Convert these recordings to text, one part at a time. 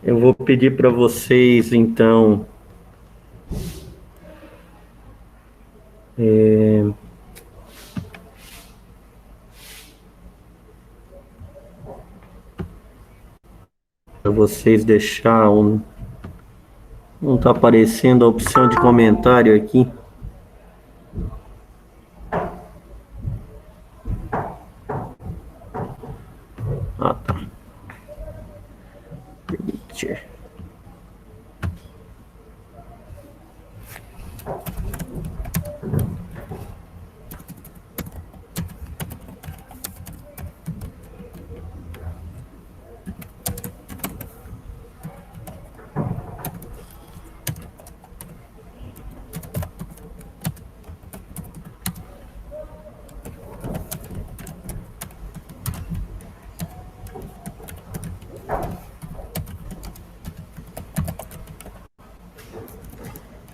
Eu vou pedir para vocês, então, para vocês deixar um... Não está aparecendo a opção de comentário aqui. Ah, tá. Permitir.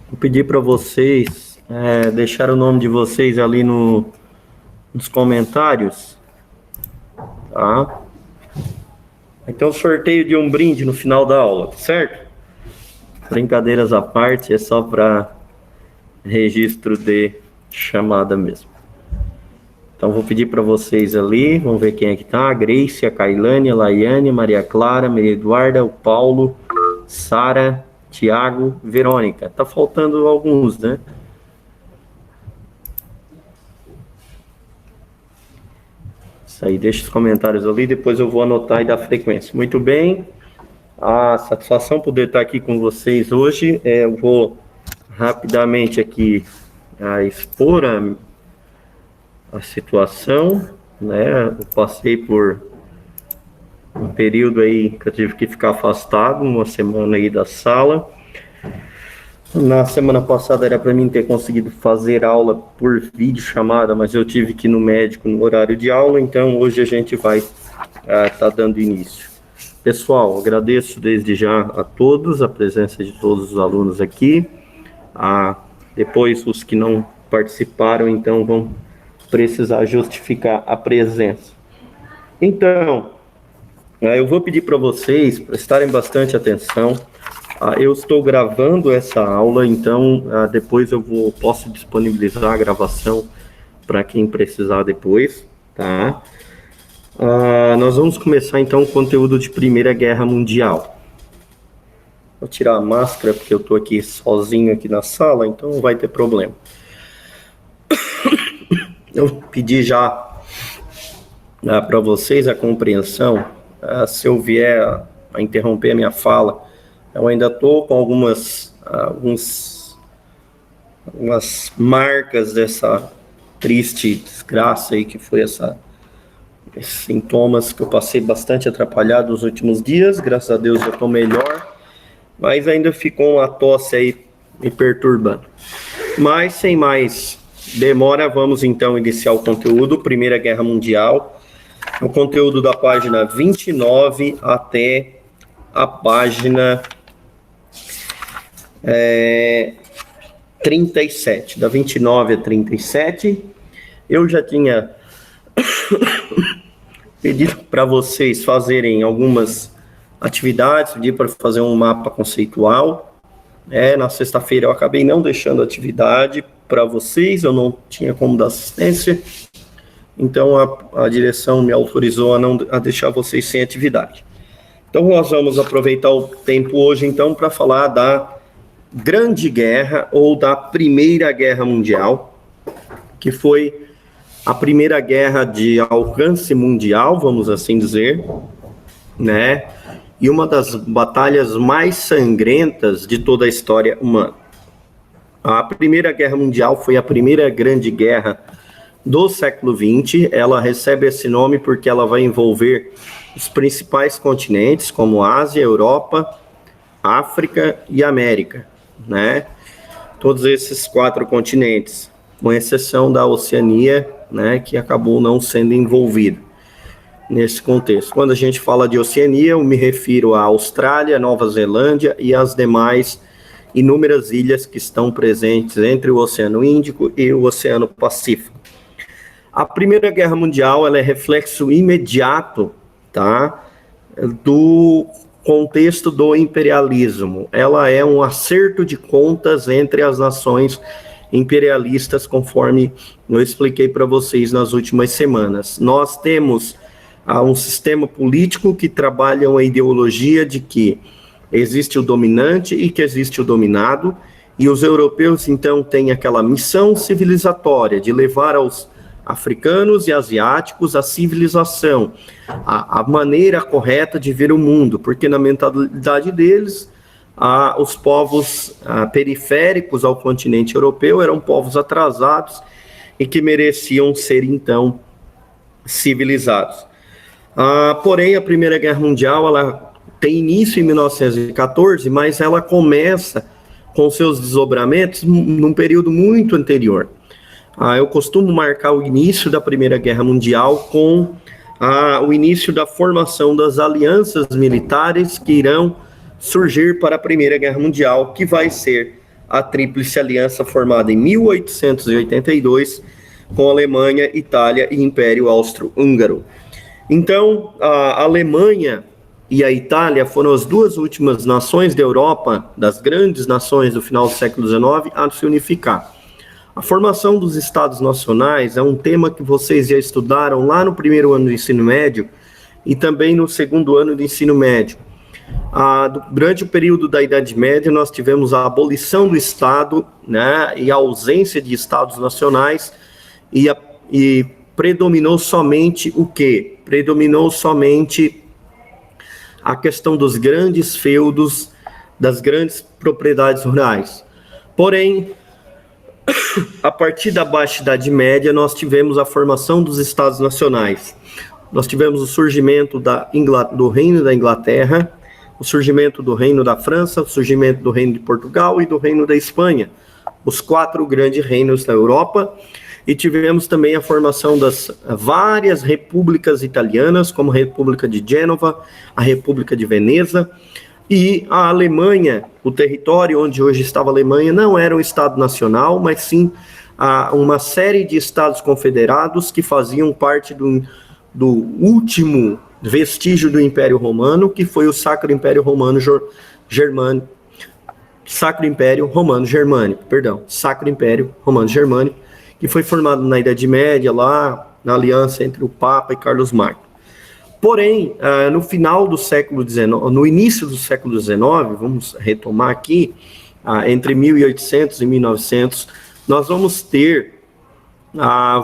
Vou pedir para vocês deixar o nome de vocês ali nos comentários, tá? Então, sorteio de um brinde no final da aula, certo? Brincadeiras à parte, é só para registro de chamada mesmo. Então, vou pedir para vocês ali, vamos ver quem é que tá: a Grace, a Kailane, a Laiane, a Maria Clara, a Maria Eduarda, o Paulo, Sara, Tiago, Verônica. Tá faltando alguns, né? Isso aí, deixa os comentários ali, depois eu vou anotar e dar frequência. Muito bem, a satisfação poder estar aqui com vocês hoje. Eu vou rapidamente aqui expor a situação, né? Eu passei por um período aí que eu tive que ficar afastado, uma semana aí da sala. Na semana passada era para mim ter conseguido fazer aula por videochamada, mas eu tive que ir no médico no horário de aula, então hoje a gente vai tá dando início. Pessoal, agradeço desde já a todos, a presença de todos os alunos aqui. Depois os que não participaram, então vão precisar justificar a presença. Então, eu vou pedir para vocês prestarem bastante atenção. Eu estou gravando essa aula, então depois posso disponibilizar a gravação para quem precisar depois, tá? Nós vamos começar então o conteúdo de Primeira Guerra Mundial. Vou tirar a máscara porque eu estou aqui sozinho aqui na sala, então não vai ter problema. Eu pedi já para vocês a compreensão. Se eu vier a interromper a minha fala, eu ainda estou com algumas marcas dessa triste desgraça aí que foi esses sintomas que eu passei bastante atrapalhado nos últimos dias. Graças a Deus já estou melhor, mas ainda ficou uma tosse aí me perturbando. Mas sem mais demora, vamos então iniciar o conteúdo. Primeira Guerra Mundial, o conteúdo da página 29 até a página 37, da 29 a 37. Eu já tinha pedido para vocês fazerem algumas atividades, pedi para fazer um mapa conceitual. Na sexta-feira eu acabei não deixando atividade para vocês, eu não tinha como dar assistência, então a direção me autorizou a deixar vocês sem atividade. Então nós vamos aproveitar o tempo hoje então para falar da Grande Guerra ou da Primeira Guerra Mundial, que foi a primeira guerra de alcance mundial, vamos assim dizer, né? E uma das batalhas mais sangrentas de toda a história humana. A Primeira Guerra Mundial foi a primeira grande guerra do século XX. Ela recebe esse nome porque ela vai envolver os principais continentes, como Ásia, Europa, África e América, né? Todos esses 4 continentes, com exceção da Oceania, né, que acabou não sendo envolvida nesse contexto. Quando a gente fala de Oceania, eu me refiro à Austrália, Nova Zelândia e às demais inúmeras ilhas que estão presentes entre o Oceano Índico e o Oceano Pacífico. A Primeira Guerra Mundial ela é reflexo imediato, tá, do contexto do imperialismo. Ela é um acerto de contas entre as nações imperialistas, conforme eu expliquei para vocês nas últimas semanas. Nós temos um sistema político que trabalha uma ideologia de que existe o dominante e que existe o dominado, e os europeus, então, têm aquela missão civilizatória de levar aos africanos e asiáticos a civilização, a maneira correta de ver o mundo, porque na mentalidade deles, os povos periféricos ao continente europeu eram povos atrasados e que mereciam ser, então, civilizados. Porém, a Primeira Guerra Mundial, ela tem início em 1914, mas ela começa com seus desdobramentos num período muito anterior. Eu costumo marcar o início da Primeira Guerra Mundial com o início da formação das alianças militares que irão surgir para a Primeira Guerra Mundial, que vai ser a Tríplice Aliança formada em 1882, com Alemanha, Itália e Império Austro-Húngaro. Então, a Alemanha e a Itália foram as duas últimas nações da Europa, das grandes nações do final do século XIX, a se unificar. A formação dos Estados Nacionais é um tema que vocês já estudaram lá no primeiro ano do ensino médio e também no segundo ano do ensino médio. Durante o período da Idade Média, nós tivemos a abolição do Estado, né, e a ausência de Estados nacionais, e predominou somente o quê? Predominou somente a questão dos grandes feudos, das grandes propriedades rurais. Porém, a partir da Baixa Idade Média, nós tivemos a formação dos Estados Nacionais. Nós tivemos o surgimento do Reino da Inglaterra, o surgimento do Reino da França, o surgimento do Reino de Portugal e do Reino da Espanha, os 4 grandes reinos da Europa, e tivemos também a formação das várias repúblicas italianas, como a República de Gênova, a República de Veneza, e a Alemanha, o território onde hoje estava a Alemanha, não era um Estado nacional, mas sim uma série de Estados confederados que faziam parte do último vestígio do Império Romano, que foi o Sacro Império Romano Germânico, que foi formado na Idade Média, lá na aliança entre o Papa e Carlos Magno. Porém, no final do século XIX, no início do século XIX, vamos retomar aqui, entre 1800 e 1900, nós vamos ter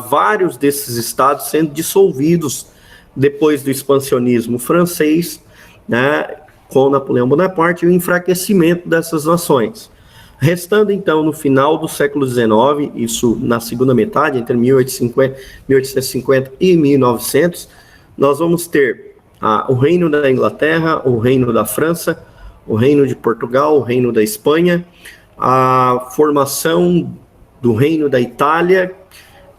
vários desses estados sendo dissolvidos depois do expansionismo francês, né, com Napoleão Bonaparte e o enfraquecimento dessas nações. Restando, então, no final do século XIX, isso na segunda metade, entre 1850 e 1900, nós vamos ter o Reino da Inglaterra, o Reino da França, o Reino de Portugal, o Reino da Espanha, a formação do Reino da Itália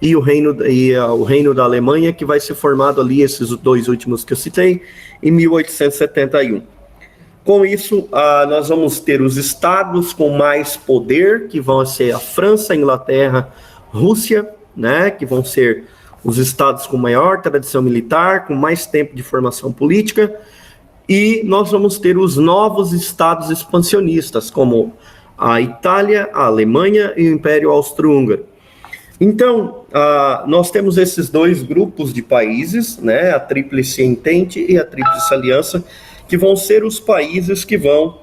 e o Reino da Alemanha, que vai ser formado ali, esses dois últimos que eu citei, em 1871. Com isso, nós vamos ter os estados com mais poder, que vão ser a França, a Inglaterra, Rússia, né, que vão ser os estados com maior tradição militar, com mais tempo de formação política, e nós vamos ter os novos estados expansionistas, como a Itália, a Alemanha e o Império Austro-Húngaro. Então, nós temos esses dois grupos de países, né, a Tríplice Entente e a Tríplice Aliança, que vão ser os países que vão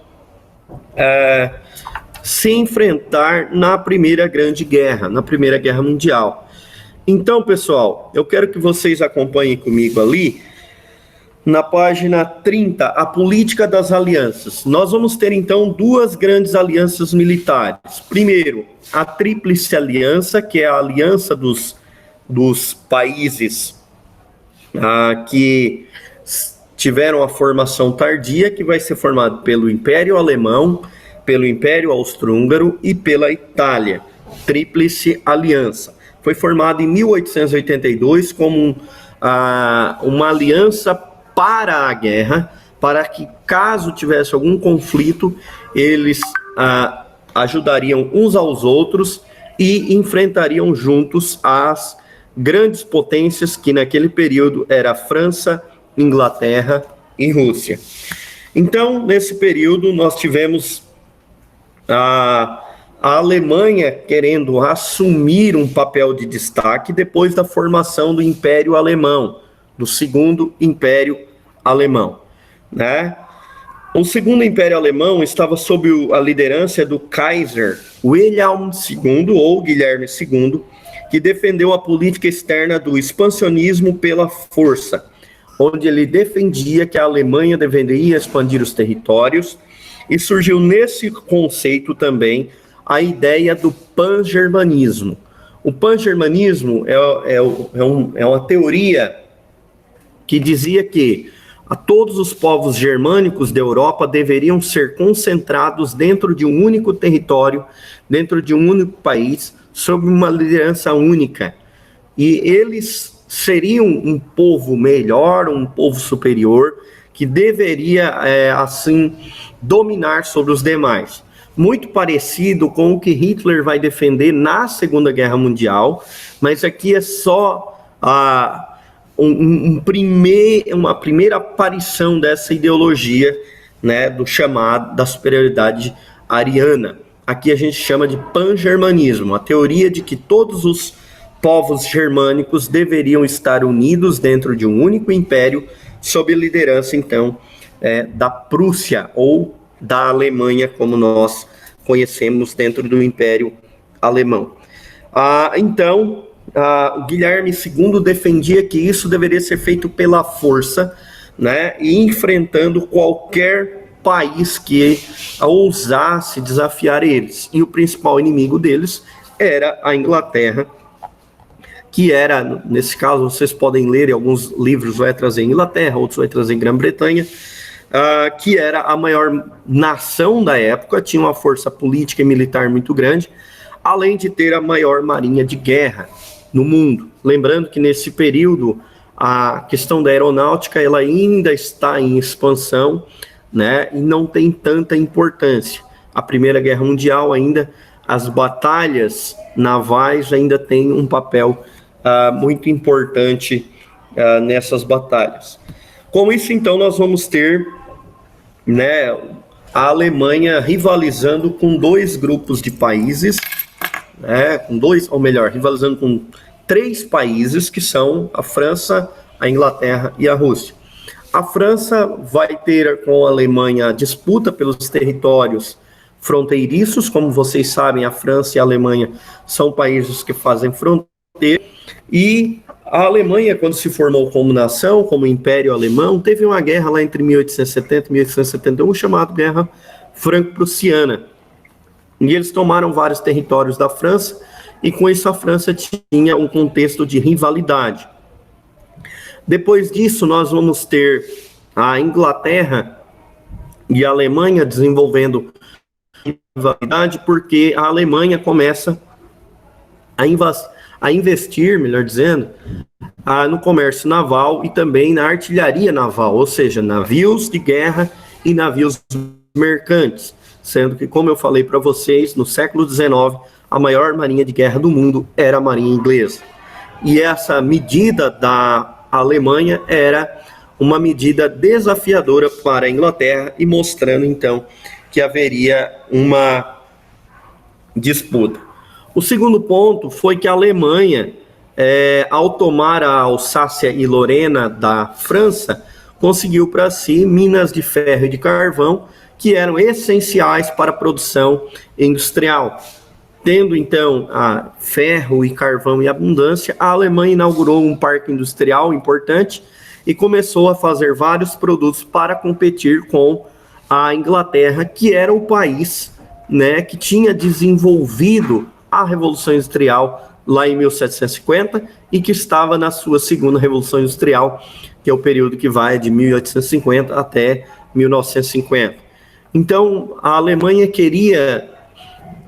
se enfrentar na Primeira Grande Guerra, na Primeira Guerra Mundial. Então, pessoal, eu quero que vocês acompanhem comigo ali, na página 30, a política das alianças. Nós vamos ter, então, duas grandes alianças militares. Primeiro, a Tríplice Aliança, que é a aliança dos países que tiveram a formação tardia, que vai ser formado pelo Império Alemão, pelo Império Austro-Húngaro e pela Itália. Tríplice Aliança. Foi formada em 1882 como uma aliança para a guerra, para que, caso tivesse algum conflito, eles ajudariam uns aos outros e enfrentariam juntos as grandes potências que naquele período era França, Inglaterra e Rússia. Então, nesse período, nós tivemos a Alemanha querendo assumir um papel de destaque depois da formação do Império Alemão, do Segundo Império Alemão, né? O Segundo Império Alemão estava sob a liderança do Kaiser Wilhelm II, ou Guilherme II, que defendeu a política externa do expansionismo pela força, onde ele defendia que a Alemanha deveria expandir os territórios, e surgiu nesse conceito também a ideia do pan-germanismo. O pan-germanismo é uma teoria que dizia que todos os povos germânicos da Europa deveriam ser concentrados dentro de um único território, dentro de um único país, sob uma liderança única. E eles seriam um povo melhor, um povo superior, que deveria, assim, dominar sobre os demais. Muito parecido com o que Hitler vai defender na Segunda Guerra Mundial, mas aqui é só uma primeira aparição dessa ideologia, né, do chamado da superioridade ariana. Aqui a gente chama de pan-germanismo, a teoria de que todos os povos germânicos deveriam estar unidos dentro de um único império, sob a liderança, então, da Prússia ou da Alemanha, como nós conhecemos dentro do Império Alemão. Então, o Guilherme II defendia que isso deveria ser feito pela força, né, e enfrentando qualquer país que ousasse desafiar eles. E o principal inimigo deles era a Inglaterra, que era, nesse caso, vocês podem ler em alguns livros, vai trazer Inglaterra, outros vai trazer Grã-Bretanha, que era a maior nação da época, tinha uma força política e militar muito grande, além de ter a maior marinha de guerra no mundo. Lembrando que nesse período a questão da aeronáutica ela ainda está em expansão, né, e não tem tanta importância. A Primeira Guerra Mundial ainda, as batalhas navais ainda têm um papel muito importante nessas batalhas. Com isso, então, nós vamos ter, né, a Alemanha rivalizando com dois grupos de países, né, rivalizando com 3 países, que são a França, a Inglaterra e a Rússia. A França vai ter com a Alemanha disputa pelos territórios fronteiriços. Como vocês sabem, a França e a Alemanha são países que fazem fronteira, e a Alemanha, quando se formou como nação, como Império Alemão, teve uma guerra lá entre 1870 e 1871, chamada Guerra Franco-Prussiana. E eles tomaram vários territórios da França, e com isso a França tinha um contexto de rivalidade. Depois disso, nós vamos ter a Inglaterra e a Alemanha desenvolvendo rivalidade, porque a Alemanha começa a investir, melhor dizendo, no comércio naval e também na artilharia naval, ou seja, navios de guerra e navios mercantes, sendo que, como eu falei para vocês, no século XIX, a maior marinha de guerra do mundo era a marinha inglesa. E essa medida da Alemanha era uma medida desafiadora para a Inglaterra, e mostrando, então, que haveria uma disputa. O segundo ponto foi que a Alemanha, ao tomar a Alsácia e Lorena da França, conseguiu para si minas de ferro e de carvão que eram essenciais para a produção industrial. Tendo, então, ferro e carvão em abundância, a Alemanha inaugurou um parque industrial importante e começou a fazer vários produtos para competir com a Inglaterra, que era o país, né, que tinha desenvolvido a Revolução Industrial lá em 1750 e que estava na sua segunda Revolução Industrial, que é o período que vai de 1850 até 1950. Então, a Alemanha queria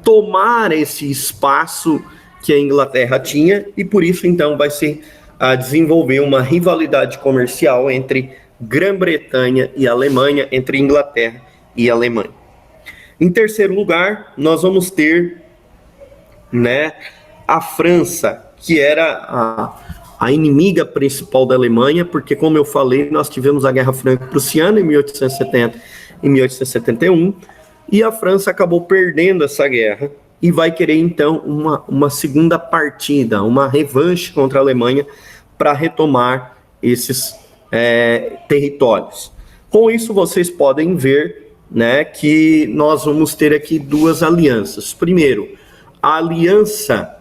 tomar esse espaço que a Inglaterra tinha, e por isso, então, vai se desenvolver uma rivalidade comercial entre Grã-Bretanha e Alemanha, entre Inglaterra e Alemanha. Em terceiro lugar, nós vamos ter, né, a França, que era a inimiga principal da Alemanha, porque, como eu falei, nós tivemos a Guerra Franco-Prussiana em 1870 e 1871, e a França acabou perdendo essa guerra e vai querer, então, uma segunda partida, uma revanche contra a Alemanha para retomar esses territórios. Com isso, vocês podem ver, né, que nós vamos ter aqui duas alianças. Primeiro, a aliança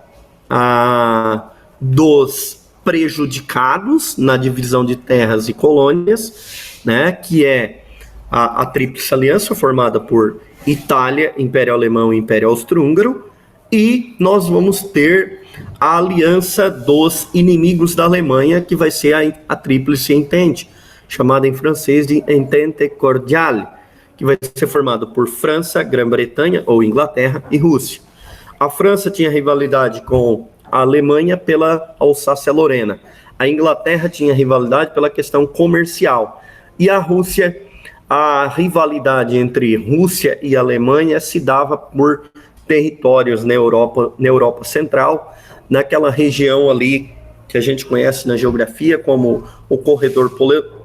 dos prejudicados na divisão de terras e colônias, né, que é a Tríplice Aliança, formada por Itália, Império Alemão e Império Austro-Húngaro, e nós vamos ter a aliança dos inimigos da Alemanha, que vai ser a Tríplice Entente, chamada em francês de Entente Cordiale, que vai ser formada por França, Grã-Bretanha ou Inglaterra e Rússia. A França tinha rivalidade com a Alemanha pela Alsácia-Lorena. A Inglaterra tinha rivalidade pela questão comercial. E a Rússia, a rivalidade entre Rússia e Alemanha se dava por territórios na Europa Central, naquela região ali que a gente conhece na geografia como o corredor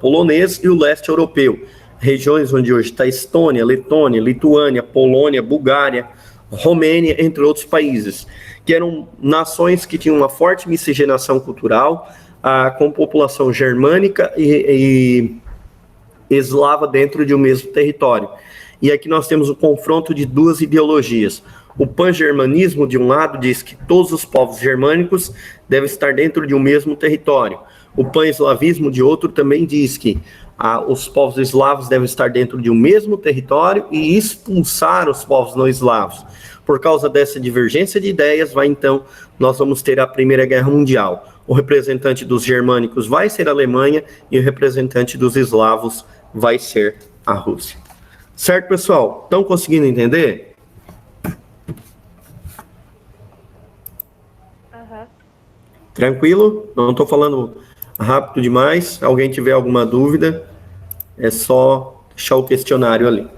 polonês e o leste europeu. Regiões onde hoje está Estônia, Letônia, Lituânia, Polônia, Bulgária, Romênia, entre outros países, que eram nações que tinham uma forte miscigenação cultural, com população germânica e eslava dentro de um mesmo território. E aqui nós temos o confronto de duas ideologias. O pan-germanismo, de um lado, diz que todos os povos germânicos devem estar dentro de um mesmo território. O pan-eslavismo, de outro, também diz que os povos eslavos devem estar dentro de um mesmo território e expulsar os povos não eslavos. Por causa dessa divergência de ideias, nós vamos ter a Primeira Guerra Mundial. O representante dos germânicos vai ser a Alemanha e o representante dos eslavos vai ser a Rússia. Certo, pessoal? Estão conseguindo entender? Uhum. Tranquilo? Não estou falando rápido demais. Alguém tiver alguma dúvida, é só deixar o questionário ali.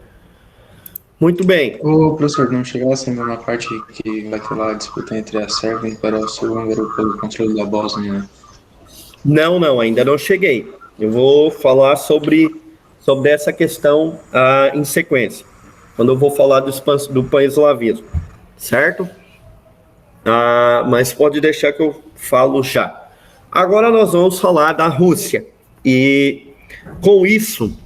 Muito bem. Ô, professor, não chegasse ainda na parte que vai ter lá a disputa entre a Sérvia e o Império Austro-Húngaro pelo controle da Bósnia, né? Não, ainda não cheguei. Eu vou falar sobre essa questão em sequência, quando eu vou falar do pan-eslavismo, certo? Mas pode deixar que eu falo já. Agora nós vamos falar da Rússia. E com isso,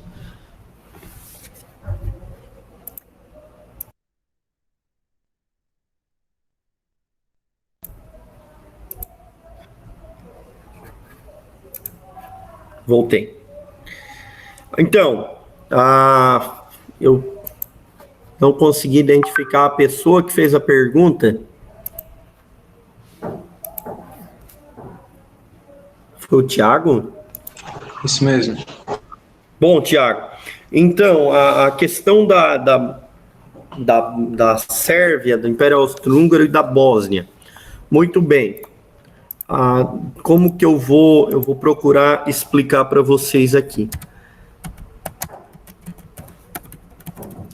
voltei. Então, eu não consegui identificar a pessoa que fez a pergunta. Foi o Tiago? Isso mesmo. Bom, Tiago, então, a questão da Sérvia, do Império Austro-Húngaro e da Bósnia. Muito bem. Como que eu vou procurar explicar para vocês aqui?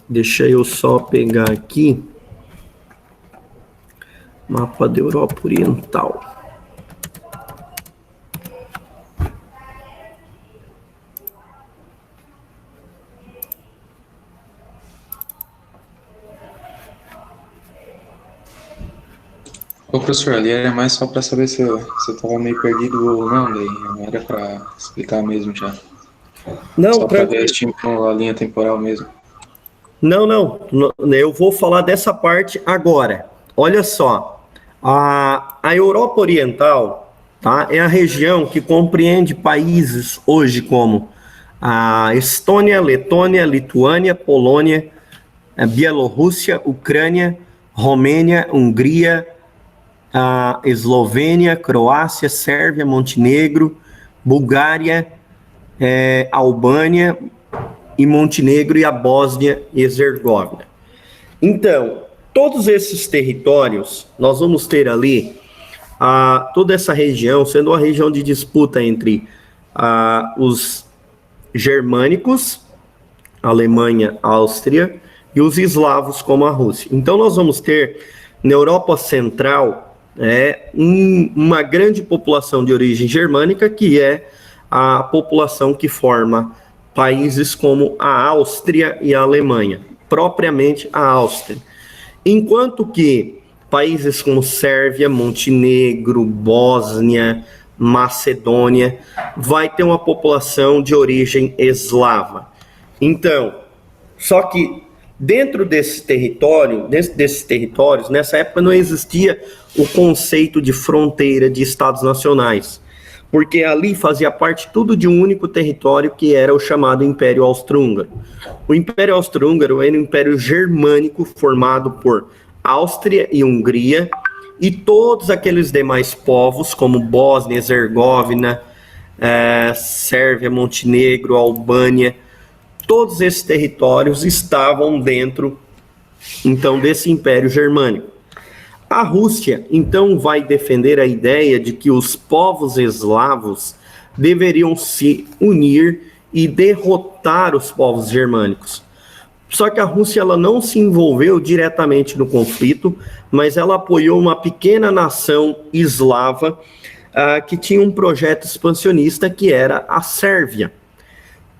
Deixa eu só pegar aqui. Mapa da Europa Oriental. Ô, professor, ali era mais só para saber se eu estava meio perdido ou não, daí não era para explicar mesmo já. Não, só para tranquilo. ver a linha temporal mesmo. Não, eu vou falar dessa parte agora. Olha só, a Europa Oriental, tá, é a região que compreende países hoje como a Estônia, Letônia, Lituânia, Polônia, a Bielorrússia, Ucrânia, Romênia, Hungria, a Eslovênia, Croácia, Sérvia, Montenegro, Bulgária, Albânia e Montenegro e a Bósnia e Herzegovina. Então, todos esses territórios, nós vamos ter ali toda essa região sendo uma região de disputa entre os germânicos, Alemanha, Áustria, e os eslavos, como a Rússia. Então, nós vamos ter, na Europa Central, uma grande população de origem germânica, que é a população que forma países como a Áustria e a Alemanha, propriamente a Áustria. Enquanto que países como Sérvia, Montenegro, Bósnia, Macedônia, vai ter uma população de origem eslava. Então, só que dentro desses territórios, nessa época não existia o conceito de fronteira de estados nacionais, porque ali fazia parte tudo de um único território, que era o chamado Império Austro-Húngaro. O Império Austro-Húngaro era um império germânico formado por Áustria e Hungria, e todos aqueles demais povos, como Bósnia, Herzegovina, Sérvia, Montenegro, Albânia, todos esses territórios estavam dentro, então, desse Império Germânico. A Rússia, então, vai defender a ideia de que os povos eslavos deveriam se unir e derrotar os povos germânicos. Só que a Rússia, ela não se envolveu diretamente no conflito, mas ela apoiou uma pequena nação eslava que tinha um projeto expansionista, que era a Sérvia.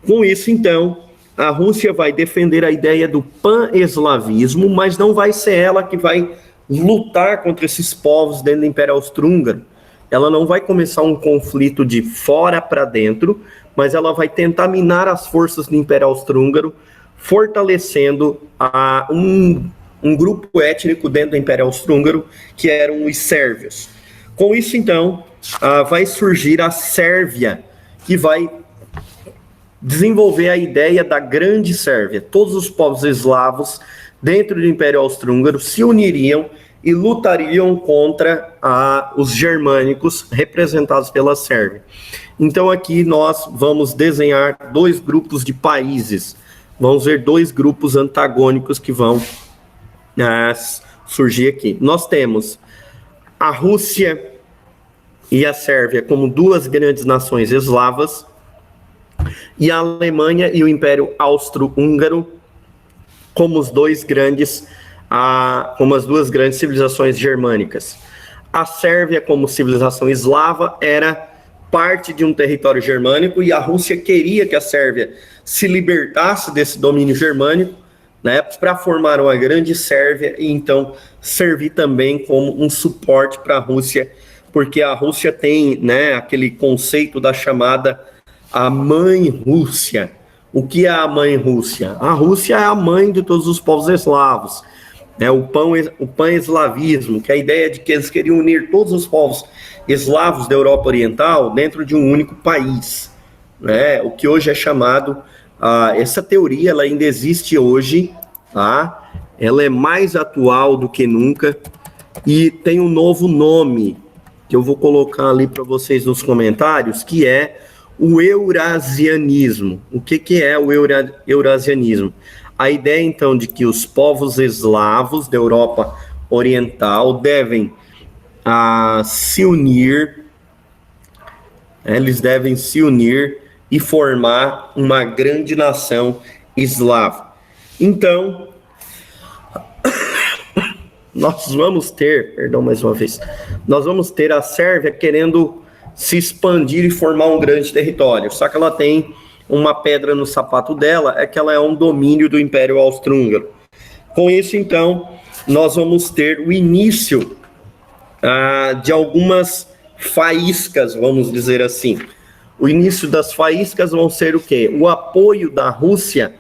Com isso, então, a Rússia vai defender a ideia do pan-eslavismo, mas não vai ser ela que vai lutar contra esses povos dentro do Império Austro-Húngaro. Ela não vai começar um conflito de fora para dentro, mas ela vai tentar minar as forças do Império Austro-Húngaro, fortalecendo um grupo étnico dentro do Império Austro-Húngaro, que eram os sérvios. Com isso, então, vai surgir a Sérvia, que vai desenvolver a ideia da Grande Sérvia. Todos os povos eslavos dentro do Império Austro-Húngaro se uniriam e lutariam contra os germânicos representados pela Sérvia. Então aqui nós vamos desenhar dois grupos de países. Vamos ver dois grupos antagônicos que vão surgir aqui. Nós temos a Rússia e a Sérvia como duas grandes nações eslavas, e a Alemanha e o Império Austro-Húngaro como as duas grandes civilizações germânicas. A Sérvia, como civilização eslava, era parte de um território germânico, e a Rússia queria que a Sérvia se libertasse desse domínio germânico, né, para formar uma grande Sérvia e então servir também como um suporte para a Rússia, porque a Rússia tem, né, aquele conceito da chamada a Mãe Rússia. O que é a Mãe Rússia? A Rússia é a mãe de todos os povos eslavos. O pan-eslavismo, que é a ideia de que eles queriam unir todos os povos eslavos da Europa Oriental dentro de um único país. Né? O que hoje é chamado... essa teoria, ela ainda existe hoje, tá? Ela é mais atual do que nunca e tem um novo nome, que eu vou colocar ali para vocês nos comentários, que é o eurasianismo. O que é o eurasianismo? A ideia, então, de que os povos eslavos da Europa Oriental devem se unir, eles devem se unir e formar uma grande nação eslava. Então, nós vamos ter a Sérvia querendo se expandir e formar um grande território, só que ela tem uma pedra no sapato dela, é que ela é um domínio do Império Austro-Húngaro. Com isso, então, nós vamos ter o início de algumas faíscas, vamos dizer assim. O início das faíscas vão ser o quê? O apoio da Rússia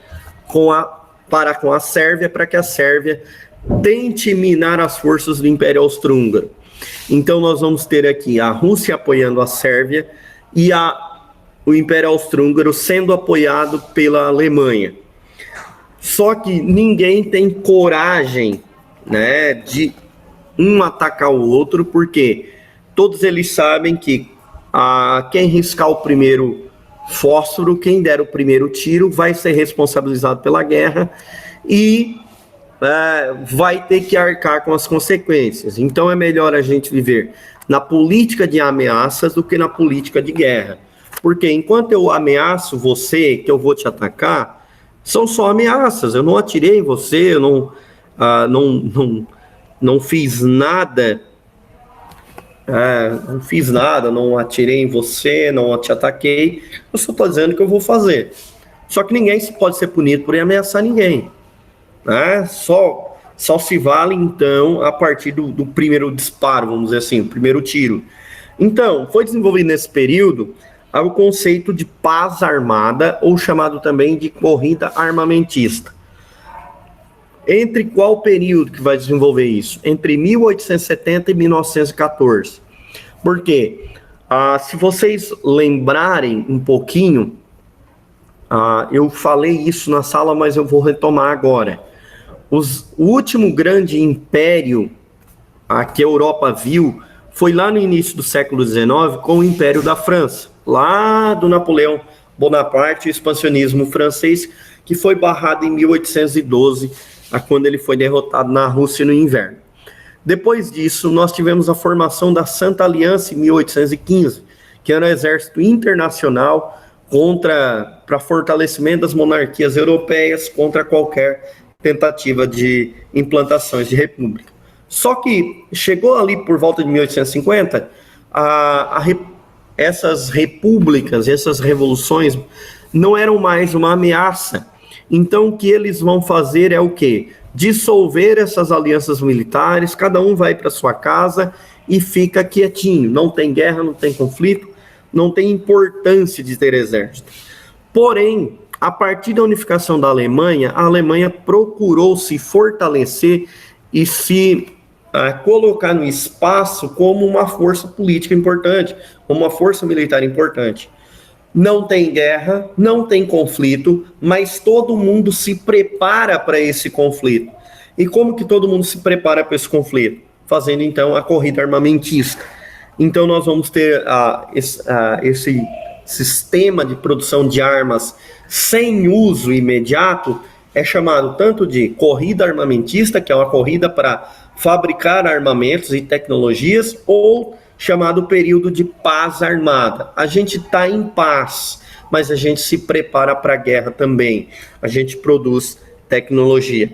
para com a Sérvia, para que a Sérvia tente minar as forças do Império Austro-Húngaro. Então nós vamos ter aqui a Rússia apoiando a Sérvia e o Império Austro-Húngaro sendo apoiado pela Alemanha. Só que ninguém tem coragem, né, de um atacar o outro, porque todos eles sabem que quem riscar o primeiro fósforo, quem der o primeiro tiro, vai ser responsabilizado pela guerra e vai ter que arcar com as consequências. Então é melhor a gente viver na política de ameaças do que na política de guerra. Porque enquanto eu ameaço você, que eu vou te atacar, são só ameaças. Eu não atirei em você, eu não fiz nada Não fiz nada, não atirei em você, não te ataquei, eu só estou dizendo que eu vou fazer. Só que ninguém pode ser punido por ameaçar ninguém, né? Só se vale, então, a partir do primeiro disparo, vamos dizer assim, o primeiro tiro. Então, foi desenvolvido nesse período o conceito de paz armada, ou chamado também de corrida armamentista. Entre qual período que vai desenvolver isso? Entre 1870 e 1914. Por quê? Se vocês lembrarem um pouquinho, eu falei isso na sala, mas eu vou retomar agora. O último grande império que a Europa viu foi lá no início do século XIX com o Império da França, lá do Napoleão Bonaparte, o expansionismo francês, que foi barrado em 1812, quando ele foi derrotado na Rússia no inverno. Depois disso, nós tivemos a formação da Santa Aliança em 1815, que era um exército internacional para fortalecimento das monarquias europeias contra qualquer tentativa de implantações de república. Só que chegou ali por volta de 1850, essas repúblicas, essas revoluções não eram mais uma ameaça. Então, o que eles vão fazer é o quê? Dissolver essas alianças militares, cada um vai para sua casa e fica quietinho. Não tem guerra, não tem conflito, não tem importância de ter exército. Porém, a partir da unificação da Alemanha, a Alemanha procurou se fortalecer e se colocar no espaço como uma força política importante, como uma força militar importante. Não tem guerra, não tem conflito, mas todo mundo se prepara para esse conflito. E como que todo mundo se prepara para esse conflito? Fazendo, então, a corrida armamentista. Então, nós vamos ter esse sistema de produção de armas sem uso imediato, é chamado tanto de corrida armamentista, que é uma corrida para fabricar armamentos e tecnologias, ou chamado período de paz armada. A gente está em paz, mas a gente se prepara para a guerra também. A gente produz tecnologia.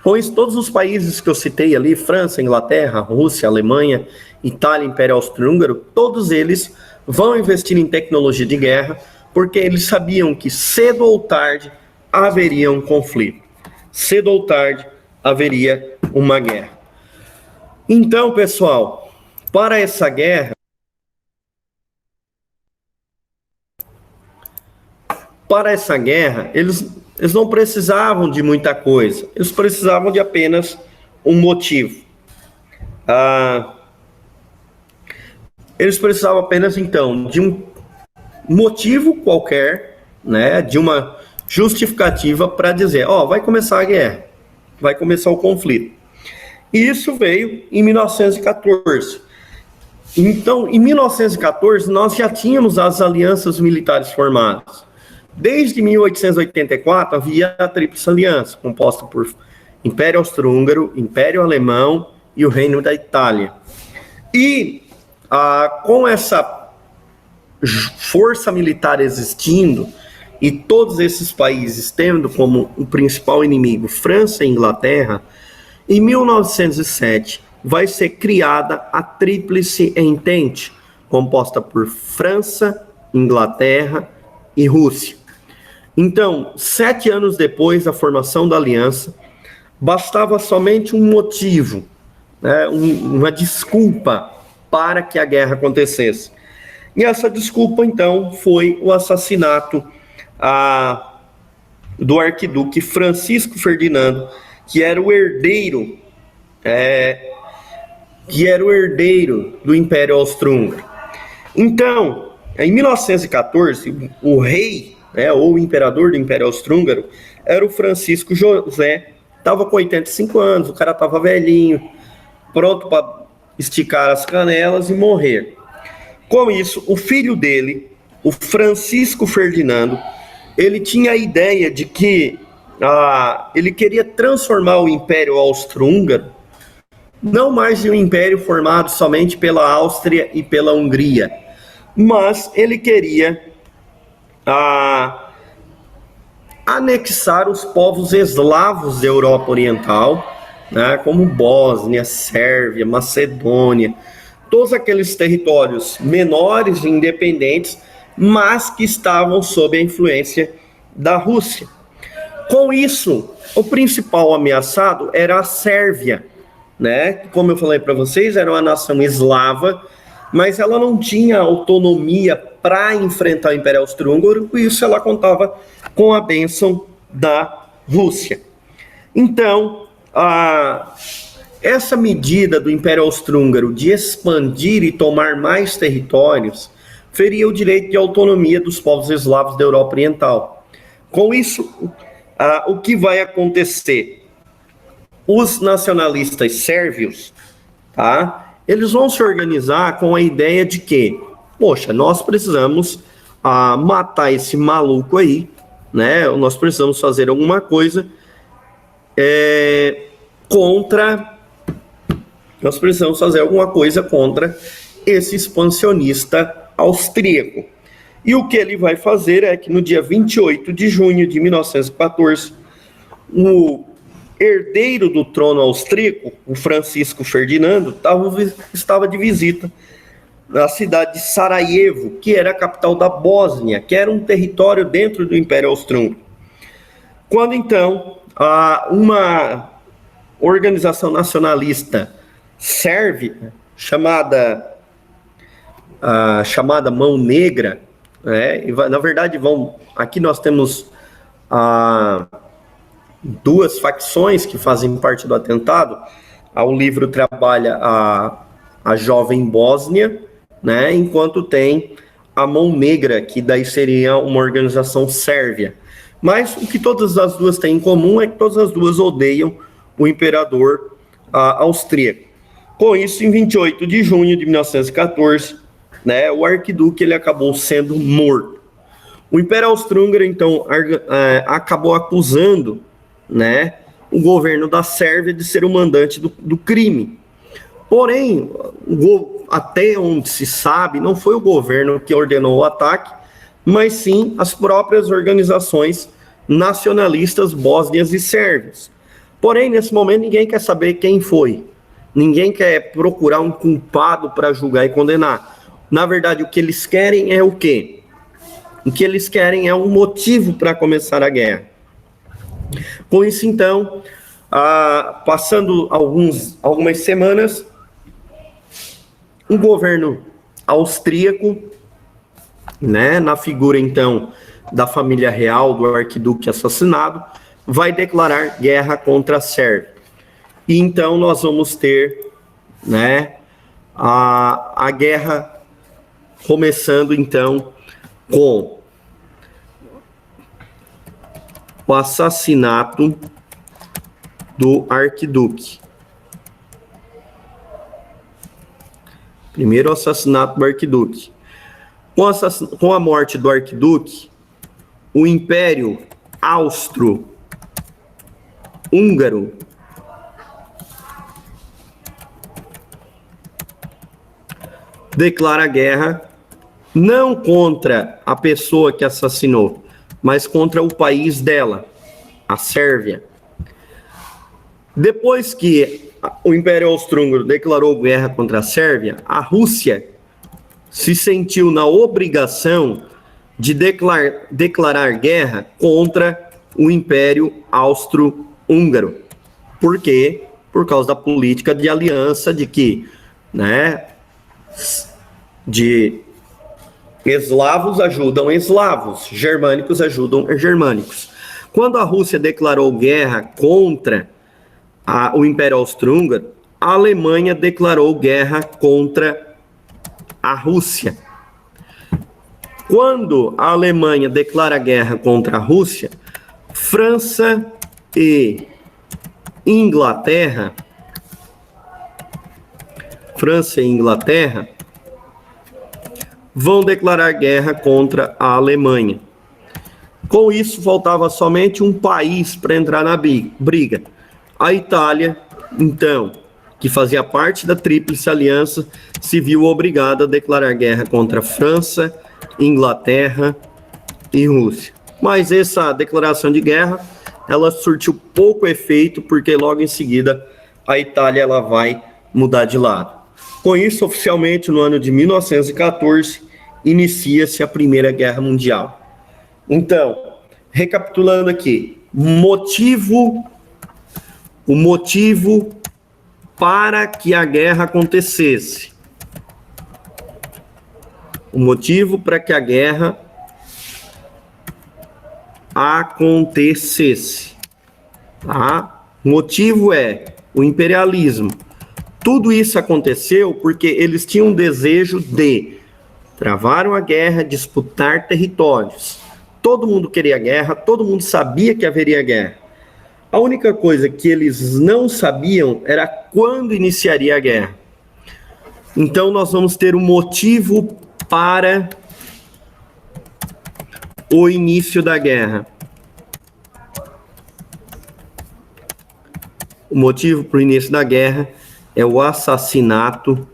Com isso, todos os países que eu citei ali, França, Inglaterra, Rússia, Alemanha, Itália, Império Austro-Húngaro, todos eles vão investir em tecnologia de guerra, porque eles sabiam que cedo ou tarde haveria um conflito. Cedo ou tarde haveria uma guerra. Então, pessoal, para essa guerra, eles não precisavam de muita coisa, eles precisavam de apenas um motivo. Eles precisavam apenas, então, de um motivo qualquer, né, de uma justificativa para dizer, vai começar a guerra, vai começar o conflito. E isso veio em 1914. Então, em 1914, nós já tínhamos as alianças militares formadas. Desde 1884, havia a Tríplice Aliança, composta por Império Austro-Húngaro, Império Alemão e o Reino da Itália. E com essa força militar existindo e todos esses países tendo como o principal inimigo França e Inglaterra, em 1907 vai ser criada a Tríplice Entente, composta por França, Inglaterra e Rússia. Então, 7 anos depois da formação da aliança, bastava somente um motivo, né, uma desculpa para que a guerra acontecesse. E essa desculpa, então, foi o assassinato do arquiduque Francisco Ferdinando, que era o herdeiro do Império Austro-Húngaro. Então, em 1914, o rei, ou o imperador do Império Austro-Húngaro, era o Francisco José, estava com 85 anos, o cara estava velhinho, pronto para esticar as canelas e morrer. Com isso, o filho dele, o Francisco Ferdinando, ele tinha a ideia de que ele queria transformar o Império Austro-Húngaro não mais de um império formado somente pela Áustria e pela Hungria, mas ele queria anexar os povos eslavos da Europa Oriental, né, como Bósnia, Sérvia, Macedônia, todos aqueles territórios menores e independentes, mas que estavam sob a influência da Rússia. Com isso, o principal ameaçado era a Sérvia, né? Como eu falei para vocês, era uma nação eslava, mas ela não tinha autonomia para enfrentar o Império Austro-Húngaro, por isso ela contava com a bênção da Rússia. Então, essa medida do Império Austro-Húngaro de expandir e tomar mais territórios feria o direito de autonomia dos povos eslavos da Europa Oriental. Com isso, o que vai acontecer? Os nacionalistas sérvios, tá? Eles vão se organizar com a ideia de que, poxa, nós precisamos matar esse maluco aí, né? Nós precisamos fazer alguma coisa nós precisamos fazer alguma coisa contra esse expansionista austríaco. E o que ele vai fazer é que no dia 28 de junho de 1914, o herdeiro do trono austríaco, o Francisco Ferdinando, estava de visita na cidade de Sarajevo, que era a capital da Bósnia, que era um território dentro do Império Austro-Húngaro. Quando então uma organização nacionalista sérvia chamada Mão Negra, na verdade aqui nós temos duas facções que fazem parte do atentado. O livro trabalha a Jovem Bósnia, né, enquanto tem a Mão Negra, que daí seria uma organização sérvia. Mas o que todas as duas têm em comum é que todas as duas odeiam o imperador austríaco. Com isso, em 28 de junho de 1914, né, o arquiduque ele acabou sendo morto. O Império Austro-Húngaro, então, acabou acusando, né, o governo da Sérvia de ser o mandante do crime. Porém, até onde se sabe, não foi o governo que ordenou o ataque, mas sim as próprias organizações nacionalistas bósnias e sérvias. Porém, nesse momento, ninguém quer saber quem foi. Ninguém quer procurar um culpado para julgar e condenar. Na verdade, o que eles querem é o quê? O que eles querem é um motivo para começar a guerra. Com isso, então, passando algumas semanas, o governo austríaco, né, na figura, então, da família real, do arquiduque assassinado, vai declarar guerra contra a Sérvia. E então nós vamos ter, né, a guerra começando, então, com o assassinato do arquiduque. Primeiro, o assassinato do arquiduque. Com a morte do arquiduque, o Império Austro-Húngaro declara guerra não contra a pessoa que assassinou, mas contra o país dela, a Sérvia. Depois que o Império Austro-Húngaro declarou guerra contra a Sérvia, a Rússia se sentiu na obrigação de declarar guerra contra o Império Austro-Húngaro. Por quê? Por causa da política de aliança de que, né, de eslavos ajudam eslavos, germânicos ajudam germânicos. Quando a Rússia declarou guerra contra o Império Austro-Húngaro, a Alemanha declarou guerra contra a Rússia. Quando a Alemanha declara guerra contra a Rússia, França e Inglaterra vão declarar guerra contra a Alemanha. Com isso, faltava somente um país para entrar na briga. A Itália, então, que fazia parte da Tríplice Aliança, se viu obrigada a declarar guerra contra a França, Inglaterra e Rússia. Mas essa declaração de guerra, ela surtiu pouco efeito, porque logo em seguida a Itália ela vai mudar de lado. Com isso, oficialmente, no ano de 1914, inicia-se a Primeira Guerra Mundial. Então, recapitulando aqui, o motivo para que a guerra acontecesse. O motivo para que a guerra acontecesse. Tá? O motivo é o imperialismo. Tudo isso aconteceu porque eles tinham um desejo de travar uma guerra, disputar territórios. Todo mundo queria guerra, todo mundo sabia que haveria guerra. A única coisa que eles não sabiam era quando iniciaria a guerra. Então, nós vamos ter um motivo para o início da guerra. O motivo para o início da guerra é o assassinato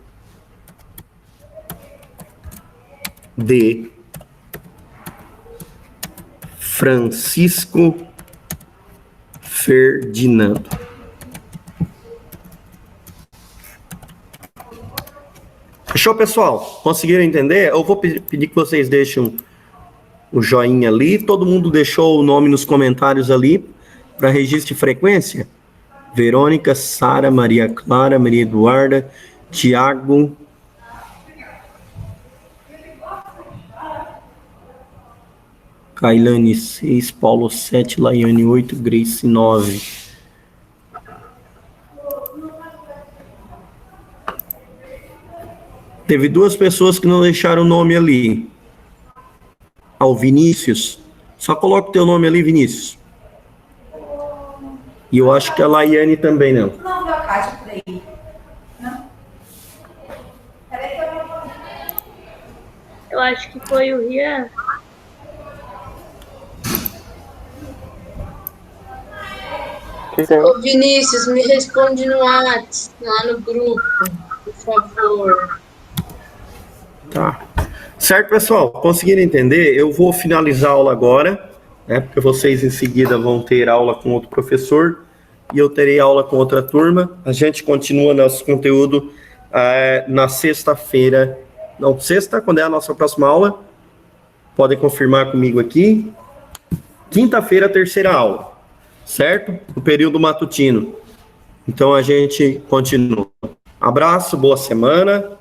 de Francisco Ferdinando. Fechou, pessoal? Conseguiram entender? Eu vou pedir que vocês deixem o joinha ali. Todo mundo deixou o nome nos comentários ali para registro de frequência? Verônica, Sara, Maria Clara, Maria Eduarda, Tiago, Kailane 6, Paulo 7, Laiane 8, Grace 9. Teve duas pessoas que não deixaram o nome ali. O Vinícius. Só coloca o teu nome ali, Vinícius. E eu acho que a Laiane também não. Não, deu a caixa por aí. Não? Peraí que eu vou... Eu acho que foi o Rian. Ô Vinícius, me responde no WhatsApp, lá no grupo, por favor. Tá. Certo, pessoal? Conseguiram entender? Eu vou finalizar a aula agora, né? Porque vocês em seguida vão ter aula com outro professor e eu terei aula com outra turma. A gente continua nosso conteúdo na sexta-feira. Não, sexta, quando é a nossa próxima aula? Podem confirmar comigo aqui. Quinta-feira, terceira aula. Certo? O período matutino. Então, a gente continua. Abraço, boa semana.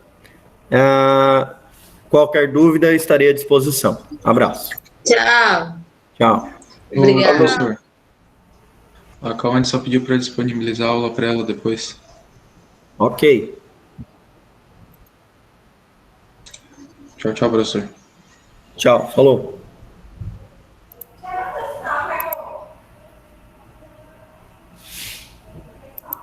Qualquer dúvida, estarei à disposição. Abraço. Tchau. Tchau. Obrigada. Professor, a Cauane só pediu para disponibilizar a aula para ela depois. Ok. Tchau, tchau, professor. Tchau. Falou.